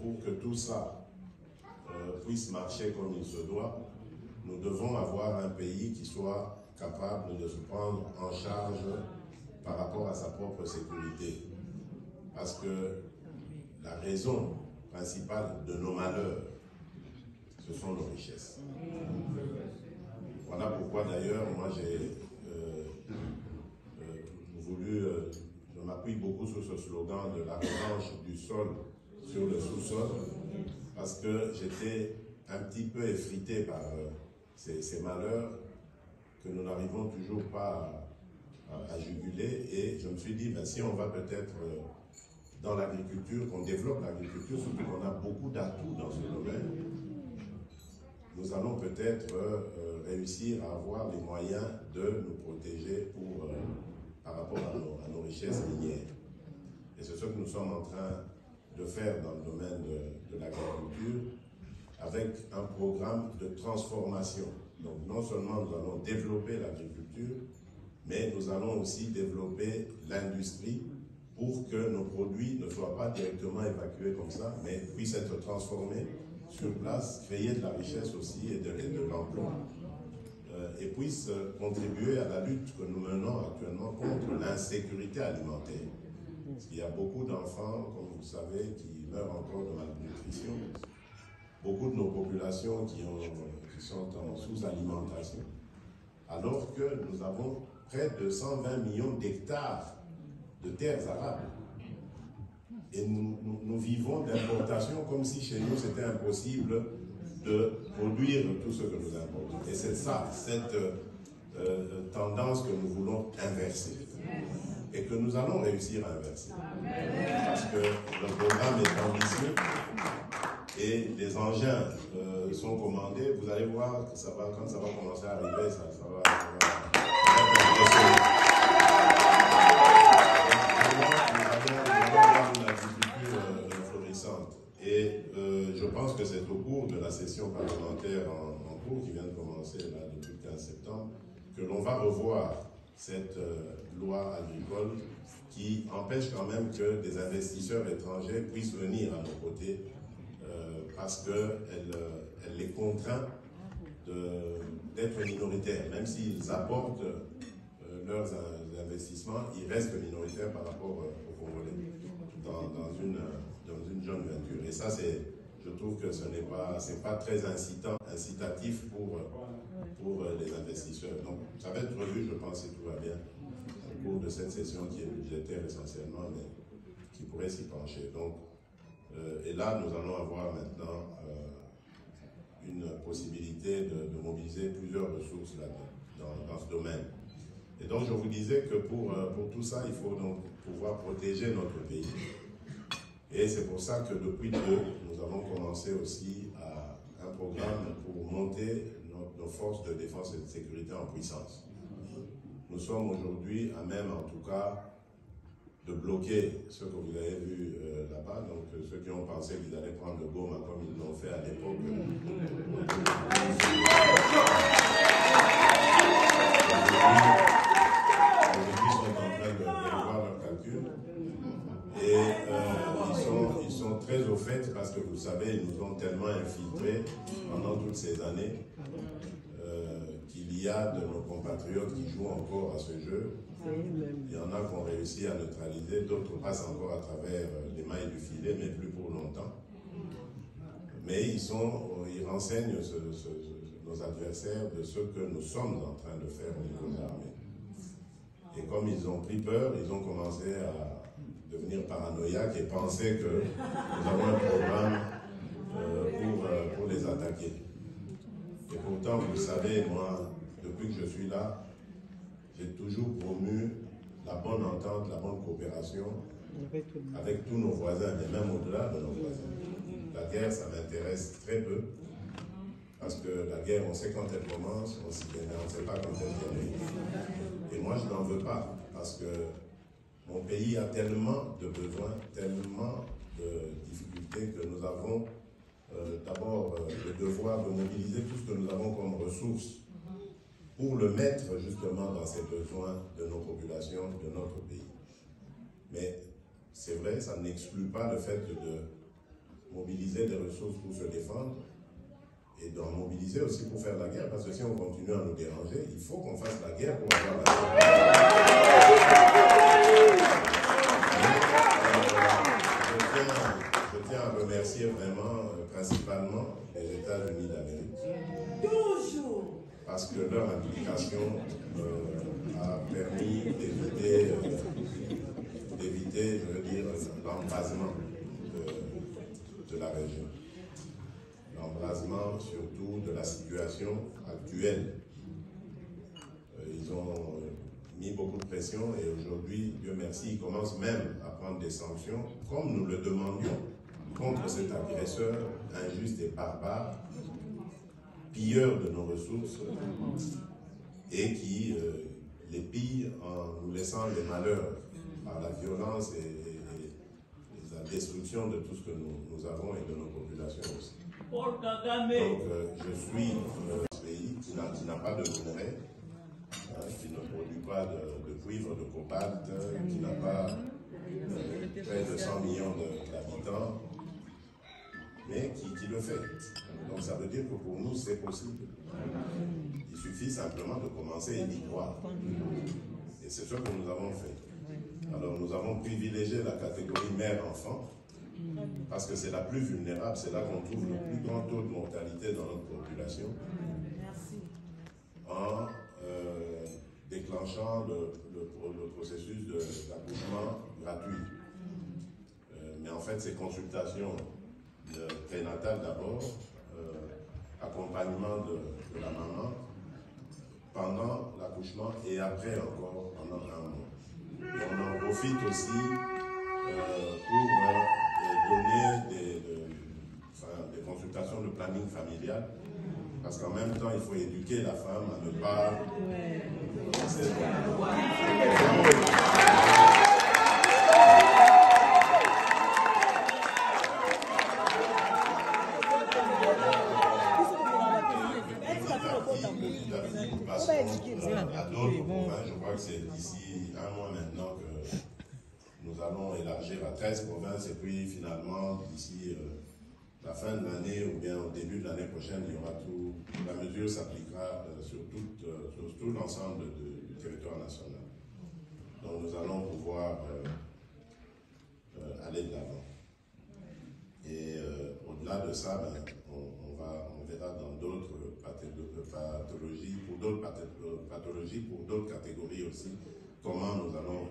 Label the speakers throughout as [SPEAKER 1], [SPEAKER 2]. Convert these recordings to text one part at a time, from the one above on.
[SPEAKER 1] pour que tout ça puisse marcher comme il se doit, nous devons avoir un pays qui soit capable de se prendre en charge par rapport à sa propre sécurité. Parce que la raison principale de nos malheurs, ce sont nos richesses. Voilà pourquoi d'ailleurs, moi j'ai voulu, je m'appuie beaucoup sur ce slogan de la revanche du sol sur le sous-sol, parce que j'étais un petit peu effrité par ces malheurs que nous n'arrivons toujours pas à juguler, et je me suis dit, ben, si on va peut-être dans l'agriculture, qu'on développe l'agriculture, surtout qu'on a beaucoup d'atouts dans ce domaine, nous allons peut-être réussir à avoir les moyens de nous protéger par rapport à nos richesses minières. Et c'est ce que nous sommes en train de faire dans le domaine de l'agriculture, avec un programme de transformation. Donc non seulement nous allons développer l'agriculture, mais nous allons aussi développer l'industrie pour que nos produits ne soient pas directement évacués comme ça, mais puissent être transformés sur place, créer de la richesse aussi et de l'emploi, et puissent contribuer à la lutte que nous menons actuellement contre l'insécurité alimentaire. Parce qu'il y a beaucoup d'enfants, comme vous savez, qui meurent encore de malnutrition, beaucoup de nos populations qui sont en sous-alimentation, alors que nous avons près de 120 millions d'hectares de terres arables. Et nous vivons d'importation comme si chez nous c'était impossible de produire tout ce que nous importons. Et c'est ça, cette tendance que nous voulons inverser. Et que nous allons réussir à inverser. Parce que le programme est ambitieux et les engins sont commandés. Vous allez voir que ça va, quand ça va commencer à arriver, ça va être impressionnant. Et je pense que c'est au cours de la session parlementaire en cours, qui vient de commencer là, depuis le 15 septembre, que l'on va revoir cette loi agricole qui empêche quand même que des investisseurs étrangers puissent venir à nos côtés parce qu'elle les contraint d'être minoritaires. Même s'ils apportent leurs investissements, ils restent minoritaires par rapport aux Congolais dans une joint venture. Et ça, je trouve que ce n'est pas très incitatif pour les investisseurs. Donc, ça va être revu, je pense, si tout va bien, au cours de cette session qui est budgétaire essentiellement, mais qui pourrait s'y pencher. Donc, et là, nous allons avoir maintenant une possibilité de mobiliser plusieurs ressources là, dans ce domaine. Et donc, je vous disais que pour tout ça, il faut donc pouvoir protéger notre pays. Et c'est pour ça que depuis peu, nous avons commencé aussi un programme pour monter nos forces de défense et de sécurité en puissance. Nous sommes aujourd'hui à même, en tout cas, de bloquer ce que vous avez vu là-bas. Donc, ceux qui ont pensé qu'ils allaient prendre le Goma comme ils l'ont fait à l'époque. Aujourd'hui, sont en train de revoir leurs calculs. Et ils sont très au fait parce que vous savez, ils nous ont tellement infiltrés pendant toutes ces années qu'il y a de nos compatriotes qui jouent encore à ce jeu. Il y en a qui ont réussi à neutraliser, d'autres passent encore à travers les mailles du filet, mais plus pour longtemps. Mais ils renseignent nos adversaires de ce que nous sommes en train de faire au niveau de l'armée. Et comme ils ont pris peur, ils ont commencé à devenir paranoïaques et penser que nous avons un programme pour les attaquer. Et pourtant, vous savez, moi, depuis que je suis là, j'ai toujours promu la bonne entente, la bonne coopération avec tous nos voisins, et même au-delà de nos voisins. La guerre, ça m'intéresse très peu, parce que la guerre, on sait quand elle commence, on s'y connaît, on ne sait pas quand elle termine. Et moi, je n'en veux pas, parce que mon pays a tellement de besoins, tellement de difficultés que nous avons d'abord le devoir de mobiliser tout ce que nous avons comme ressources pour le mettre justement dans ces besoins de nos populations, de notre pays. Mais c'est vrai, ça n'exclut pas le fait mobiliser des ressources pour se défendre et d'en mobiliser aussi pour faire la guerre, parce que si on continue à nous déranger, il faut qu'on fasse la guerre pour avoir la guerre. Je tiens à remercier vraiment, principalement, les États-Unis d'Amérique. Parce que leur implication a permis d'éviter, je veux dire, l'embrasement de la région. L'embrasement surtout de la situation actuelle. Ils ont mis beaucoup de pression et aujourd'hui, Dieu merci, ils commencent même à prendre des sanctions, comme nous le demandions, contre cet agresseur injuste et barbare, pilleur de nos ressources et qui les pille en nous laissant les malheurs par la violence et la destruction de tout ce que nous avons et de nos populations aussi. Donc je suis ce pays qui n'a pas de minerais, qui ne produit pas de cuivre, de cobalt, qui n'a pas près de 100 millions d'habitants, mais qui le fait. Donc ça veut dire que pour nous c'est possible. Il suffit simplement de commencer et d'y croire. Et c'est ce que nous avons fait. Alors nous avons privilégié la catégorie mère-enfant, parce que c'est la plus vulnérable, c'est là qu'on trouve le plus grand taux de mortalité dans notre population, en déclenchant le processus d'accouchement gratuit. Mais en fait, ces consultations prénatales d'abord, accompagnement de la maman pendant l'accouchement et après encore pendant un mois. Et on en profite aussi pour donner des consultations de planning familial, parce qu'en même temps il faut éduquer la femme à ne pas à d'autres provinces. Je crois que c'est d'ici un mois maintenant que nous allons élargir à 13 provinces et puis finalement d'ici la fin de l'année ou bien au début de l'année prochaine, il y aura tout. La mesure s'appliquera sur tout l'ensemble du territoire national. Donc nous allons pouvoir aller de l'avant. Et au-delà de ça, on verra dans d'autres pathologies, pour d'autres catégories aussi, comment nous allons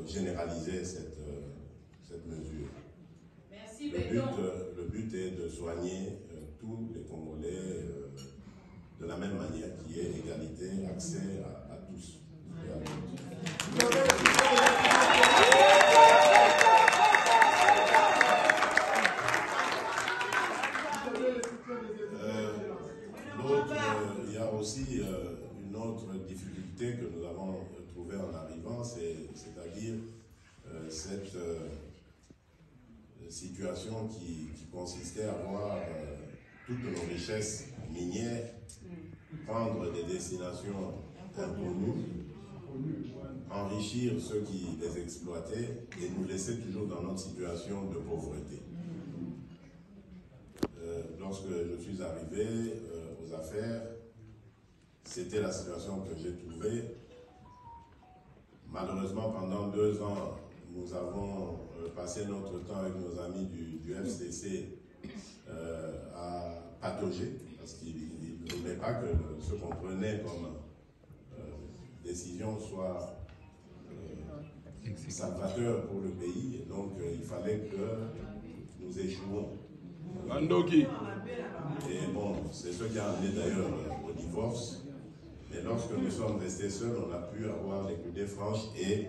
[SPEAKER 1] généraliser cette mesure. Merci, le but est de soigner tous les Congolais de la même manière, qui est égalité, accès à tous et à toutes. Il y a aussi une autre difficulté que nous avons trouvée en arrivant, c'est-à-dire cette situation qui consistait à voir toutes nos richesses minières prendre des destinations inconnues, enrichir ceux qui les exploitaient et nous laisser toujours dans notre situation de pauvreté. Lorsque je suis arrivé aux affaires, c'était la situation que j'ai trouvée. Malheureusement, pendant 2 ans, nous avons passé notre temps avec nos amis du FCC à patauger, parce qu'ils ne voulaient pas que ce qu'on prenait comme décision soit salvateur pour le pays, et donc il fallait que nous échouions. Et bon, c'est ce qui a amené d'ailleurs au divorce. Mais lorsque nous sommes restés seuls, on a pu avoir les coudées franches et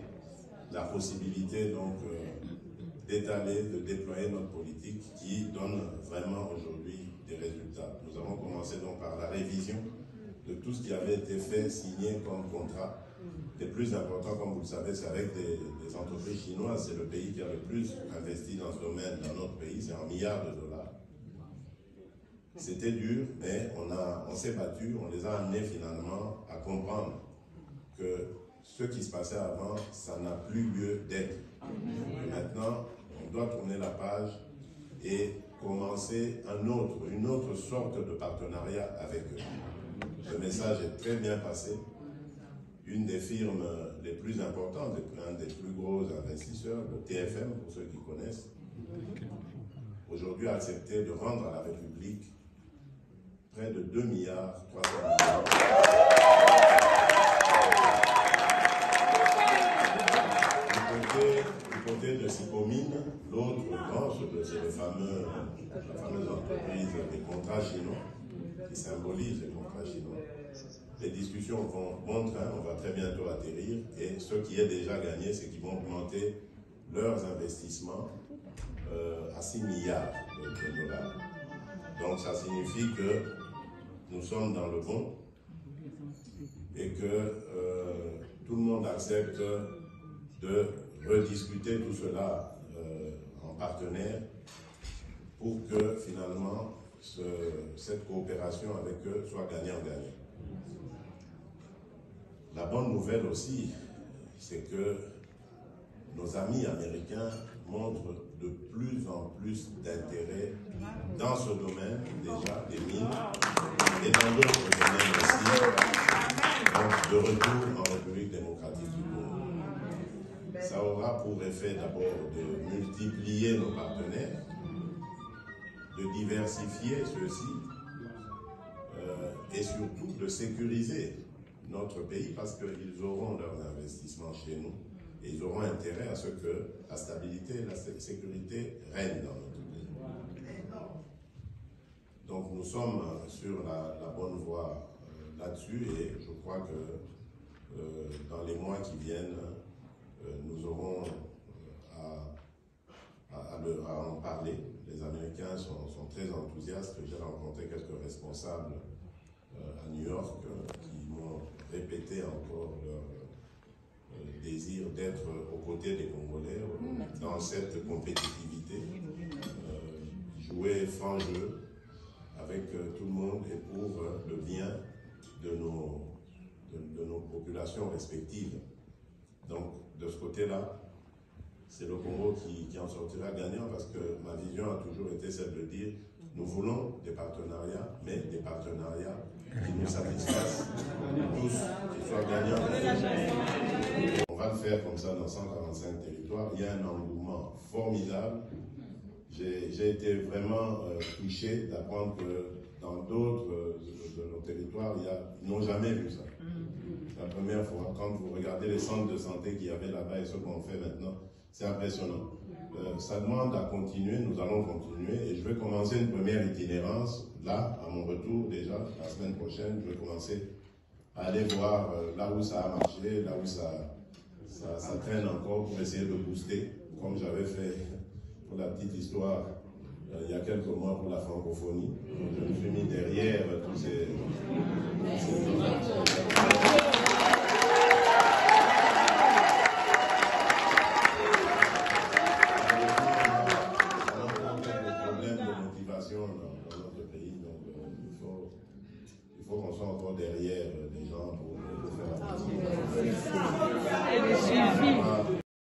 [SPEAKER 1] la possibilité donc d'étaler, de déployer notre politique qui donne vraiment aujourd'hui des résultats. Nous avons commencé donc par la révision de tout ce qui avait été fait, signé comme contrat. Les plus importants, comme vous le savez, c'est avec des entreprises chinoises. C'est le pays qui a le plus investi dans ce domaine dans notre pays, c'est en milliards de dollars. C'était dur, mais on s'est battu, on les a amenés finalement à comprendre que ce qui se passait avant, ça n'a plus lieu d'être. Maintenant, on doit tourner la page et commencer une autre sorte de partenariat avec eux. Le message est très bien passé. Une des firmes les plus importantes, un des plus gros investisseurs, le TFM, pour ceux qui connaissent, aujourd'hui a accepté de rendre à la République près de 2 milliards 300 millions. Du côté de Sipomine, l'autre branche, c'est la fameuse entreprise des contrats chinois, qui symbolise les contrats chinois. Les discussions vont bon train, on va très bientôt atterrir, et ce qui est déjà gagné, c'est qu'ils vont augmenter leurs investissements à 6 milliards de dollars. Donc ça signifie que nous sommes dans le bon et que tout le monde accepte de rediscuter tout cela en partenaire pour que finalement cette coopération avec eux soit gagnant-gagnant. La bonne nouvelle aussi, c'est que nos amis américains montrent de plus en plus d'intérêt dans ce domaine déjà des mines et dans d'autres domaines aussi, donc de retour en République démocratique du Congo. Ça aura pour effet d'abord de multiplier nos partenaires, de diversifier ceux-ci et surtout de sécuriser notre pays parce qu'ils auront leurs investissements chez nous et ils auront intérêt à ce que la stabilité et la sécurité règnent dans notre pays. Donc nous sommes sur la bonne voie là-dessus et je crois que dans les mois qui viennent, nous aurons à en parler. Les Américains sont très enthousiastes. J'ai rencontré quelques responsables à New York qui m'ont répété encore leur désir d'être aux côtés des Congolais dans cette compétitivité, jouer franc jeu avec tout le monde et pour le bien de nos populations respectives. Donc de ce côté-là, c'est le Congo qui en sortira gagnant parce que ma vision a toujours été celle de dire nous voulons des partenariats, mais des partenariats qui nous satisfassent tous, qui soient gagnants. On va le faire comme ça dans 145 territoires. Il y a un engouement formidable. J'ai été vraiment touché d'apprendre que dans d'autres de nos territoires, ils n'ont jamais vu ça. La première fois, quand vous regardez les centres de santé qu'il y avait là-bas et ce qu'on fait maintenant, c'est impressionnant. Ça demande à continuer, nous allons continuer et je vais commencer une première itinérance. Là, à mon retour déjà, la semaine prochaine, je vais commencer à aller voir là où ça a marché, là où ça traîne encore pour essayer de booster, comme j'avais fait pour la petite histoire il y a quelques mois pour la francophonie. Je me suis mis derrière tous ces dans notre pays, donc il faut qu'on soit encore derrière